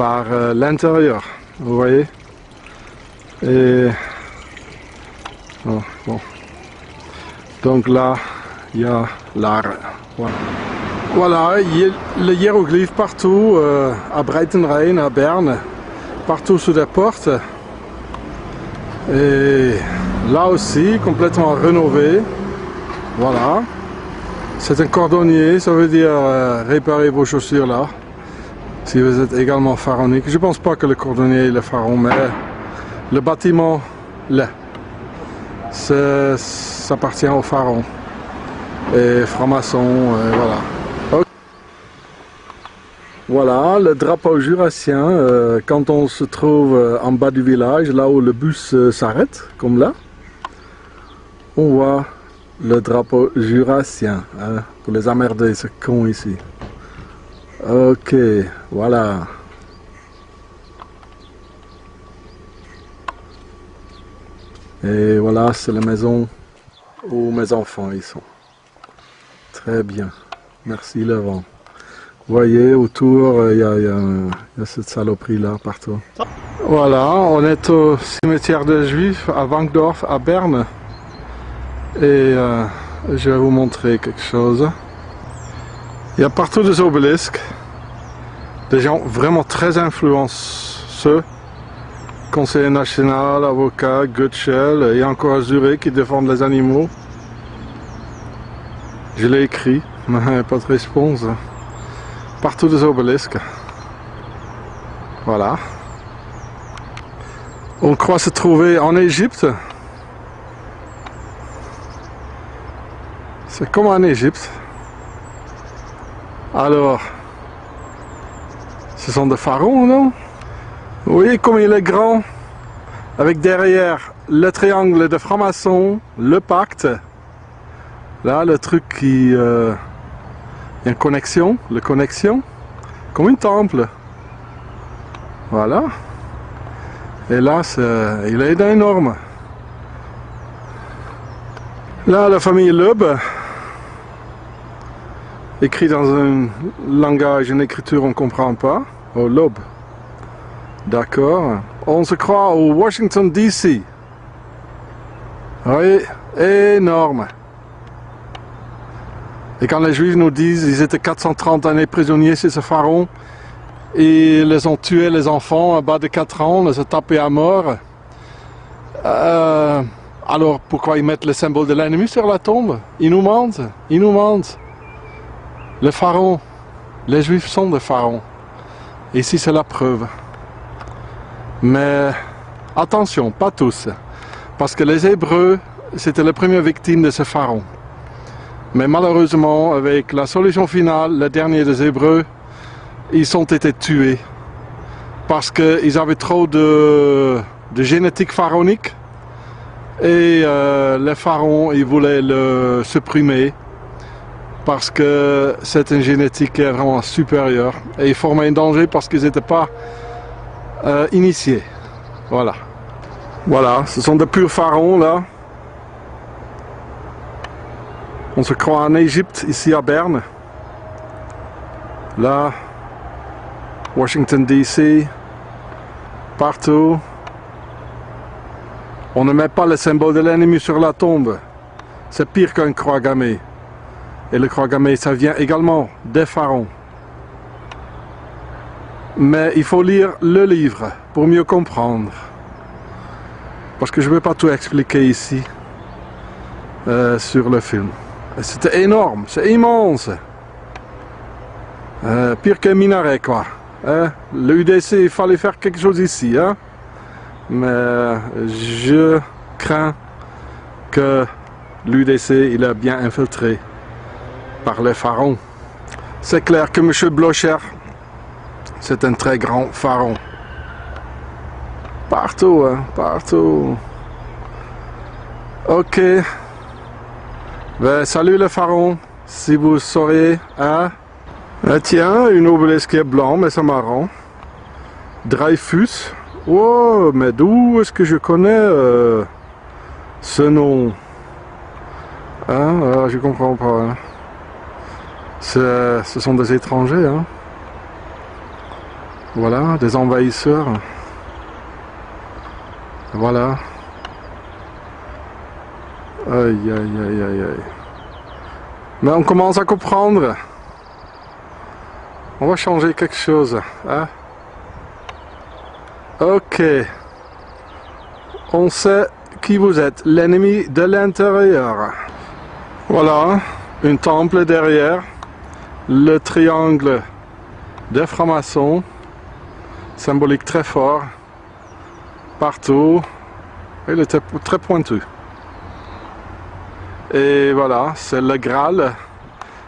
par l'intérieur, vous voyez. Et oh, bon. Donc là, il y a l'art. Voilà. Voilà, le hiéroglyphe partout, à Breitenrhein, à Berne, partout sous des portes. Et là aussi, complètement rénové. Voilà. C'est un cordonnier, ça veut dire réparer vos chaussures là. Si vous êtes également pharaonique. Je ne pense pas que le cordonnier est le pharaon, mais le bâtiment l'est. Ça appartient au pharaon. Et franc-maçon, voilà. Okay. Voilà, le drapeau jurassien, quand on se trouve en bas du village, là où le bus s'arrête, comme là, on voit le drapeau jurassien, hein, pour les emmerder, ce con ici. Ok, voilà. Et voilà, c'est la maison où mes enfants y sont. Très bien, merci le vent. Vous voyez, autour, il y a cette saloperie là, partout. Voilà, on est au cimetière des Juifs à Wankdorf, à Berne. Et je vais vous montrer quelque chose. Il y a partout des obélisques. Des gens vraiment très influenceux. Conseiller national, avocat, Goetschel, et encore à Zurich qui défendent les animaux. Je l'ai écrit, mais pas de réponse. Partout des obélisques. Voilà. On croit se trouver en Égypte. C'est comme en Égypte. Alors, ce sont des pharaons, non? Oui, comme il est grand, avec derrière le triangle de franc-maçon, le pacte. Là, le truc qui... il y a une connexion, comme une temple. Voilà. Et là, il est énorme. Là, la famille Loeb, écrit dans un langage, une écriture on ne comprend pas. Oh, Loeb. D'accord. On se croit au Washington DC. Oui, énorme. Et quand les Juifs nous disent qu'ils étaient 430 années prisonniers chez ce pharaon, et ils les ont tués, les enfants, à bas de 4 ans, les ont tapés à mort. Alors pourquoi ils mettent le symbole de l'ennemi sur la tombe? Ils nous mentent, Le pharaon, les Juifs sont des pharaons. Ici c'est la preuve. Mais attention, pas tous. Parce que les Hébreux, c'était les premières victimes de ce pharaon. Mais malheureusement, avec la solution finale, les derniers des Hébreux, ils ont été tués. Parce qu'ils avaient trop de génétique pharaonique. Et les pharaons, ils voulaient le supprimer. Parce que c'est une génétique qui est vraiment supérieure. Et ils formaient un danger parce qu'ils n'étaient pas initiés. Voilà. Voilà, ce sont des purs pharaons là. On se croit en Égypte, ici à Berne. Là, Washington DC, partout. On ne met pas le symbole de l'ennemi sur la tombe. C'est pire qu'une croix gammée. Et le croix gammée, ça vient également des pharaons. Mais il faut lire le livre pour mieux comprendre. Parce que je ne vais pas tout expliquer ici sur le film. C'était énorme, c'est immense. Pire qu'un minaret quoi. Le UDC, il fallait faire quelque chose ici. Hein? Mais je crains que l'UDC il a bien infiltré par les pharaons. C'est clair que M. Blocher, c'est un très grand pharaon. Partout, hein, partout. Ok. Ben, salut le pharaon, si vous sauriez, hein. Tiens, une obélisque qui est blanc, mais c'est marrant. Dreyfus. Oh, mais d'où est-ce que je connais ce nom? Hein, je comprends pas. Hein. Ce sont des étrangers, hein. Voilà, des envahisseurs. Voilà. Aïe, aïe, aïe, aïe, aïe. Mais on commence à comprendre. On va changer quelque chose. Hein? Ok. On sait qui vous êtes. L'ennemi de l'intérieur. Voilà. Un temple derrière. Le triangle des francs-maçons. Symbolique très fort. Partout. Il était très pointu. Et voilà, c'est le Graal,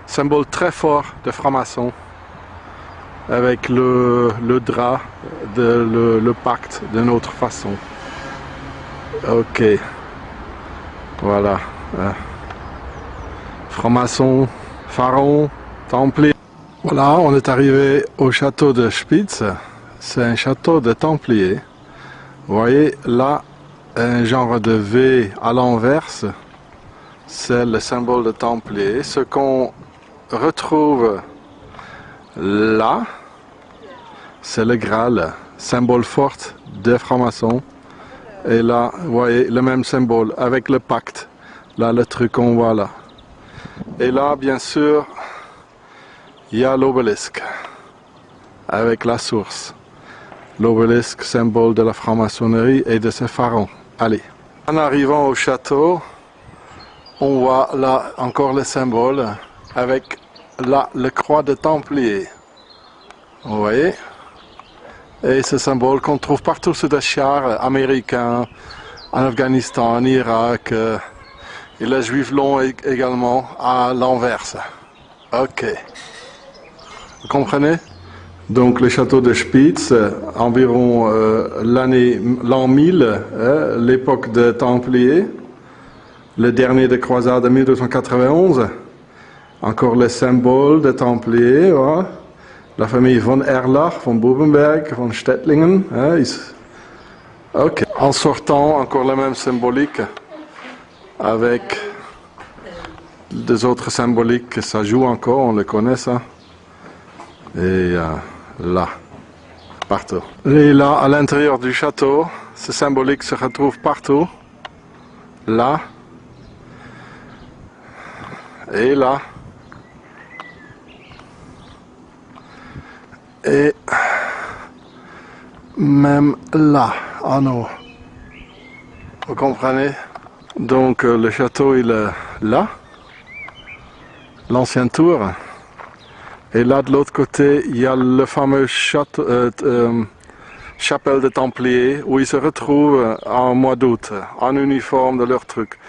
symbole très fort de franc-maçon, avec le drap, le pacte d'une autre façon. Ok, voilà. Franc-maçon, pharaon, templier. Voilà, on est arrivé au château de Spitz. C'est un château de templiers. Vous voyez là, un genre de V à l'envers. C'est le symbole de templier. Ce qu'on retrouve là, c'est le Graal, symbole fort des francs-maçons. Et là, vous voyez le même symbole avec le pacte. Là, le truc qu'on voit là. Et là, bien sûr, il y a l'obélisque avec la source. L'obélisque, symbole de la franc-maçonnerie et de ses pharaons. Allez. En arrivant au château, on voit là encore le symbole avec là le croix de Templier. Vous voyez? Et ce symbole qu'on trouve partout sur des chars américains, en Afghanistan, en Irak, et les juifs l'ont également à l'envers. Ok. Vous comprenez? Donc le château de Spitz, environ l'an 1000, l'époque des Templiers. Le dernier des croisades de 1291, encore le symbole des Templiers, voilà. La famille von Erlach, von Bubenberg, von Stettlingen. Ok. En sortant, encore la même symbolique, avec des autres symboliques que ça joue encore, on le connaît ça. Et là, partout. Et là, à l'intérieur du château, ce symbolique se retrouve partout. Là. Et là. Et même là, en haut. Vous comprenez? Donc le château il est là, l'ancienne tour. Et là de l'autre côté, il y a le fameux château, chapelle des Templiers où ils se retrouvent en mois d'août, en uniforme de leur truc.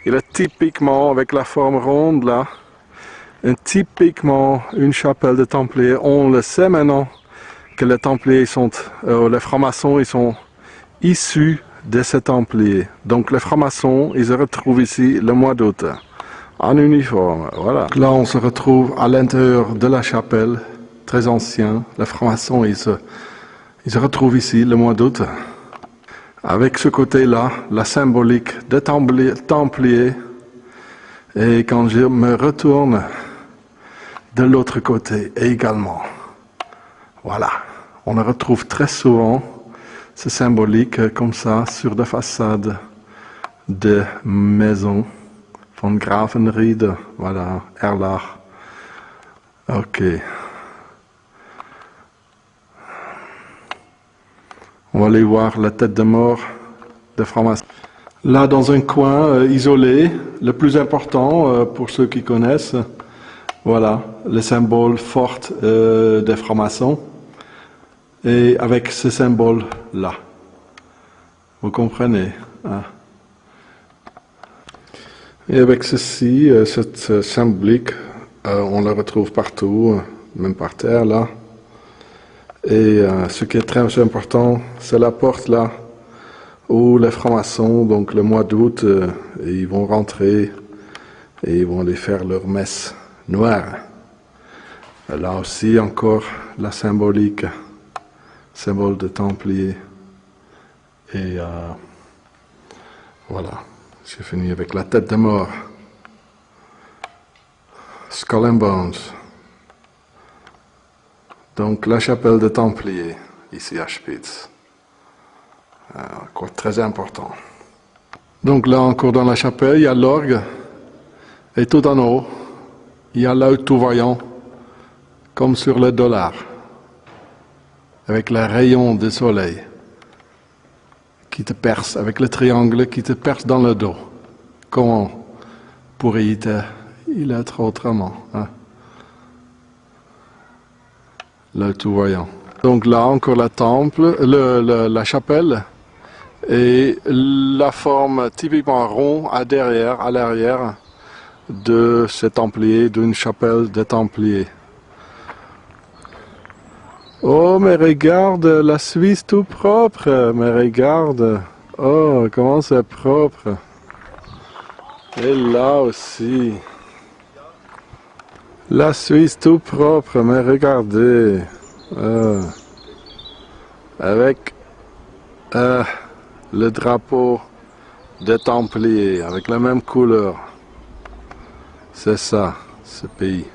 Il est typiquement, avec la forme ronde là, typiquement une chapelle de Templiers. On le sait maintenant que les Templiers sont, les francs-maçons, ils sont issus de ces Templiers. Donc les francs-maçons, ils se retrouvent ici le mois d'août, en uniforme, voilà. Là, on se retrouve à l'intérieur de la chapelle, très ancien. Les francs-maçons, ils se retrouvent ici le mois d'août. Avec ce côté-là, la symbolique des Templiers. Et quand je me retourne de l'autre côté également, voilà, on le retrouve très souvent, ce symbolique comme ça, sur des façades de maisons, von Grafenried, voilà, Erlach. Ok. On va aller voir la tête de mort de franc-maçon. Là, dans un coin isolé, le plus important pour ceux qui connaissent, voilà, le symbole fort des francs-maçons. Et avec ce symbole-là. Vous comprenez, hein? Et avec ceci, cette symbolique, on la retrouve partout, même par terre, là. Et ce qui est très important, c'est la porte, là, où les francs-maçons, donc le mois d'août, ils vont rentrer et ils vont aller faire leur messe noire. Là aussi, encore, la symbolique. Symbole de Templier. Et voilà, j'ai fini avec la tête de mort. Skull and Bones. Donc la chapelle des Templiers, ici à Spitz. Quoi très important. Donc là encore dans la chapelle, il y a l'orgue. Et tout en haut, il y a l'œil tout voyant, comme sur le dollar, avec les rayons du soleil qui te perce, avec le triangle qui te perce dans le dos. Comment pourrait-il être autrement, hein? Le tout voyant. Donc là encore la temple, la chapelle et la forme typiquement ronde à l'arrière de ces templiers, d'une chapelle des Templiers. Oh, mais regarde, la Suisse tout propre, mais regarde, oh, comment c'est propre. Et là aussi, la Suisse tout propre, mais regardez, avec le drapeau des Templiers, avec la même couleur. C'est ça, ce pays.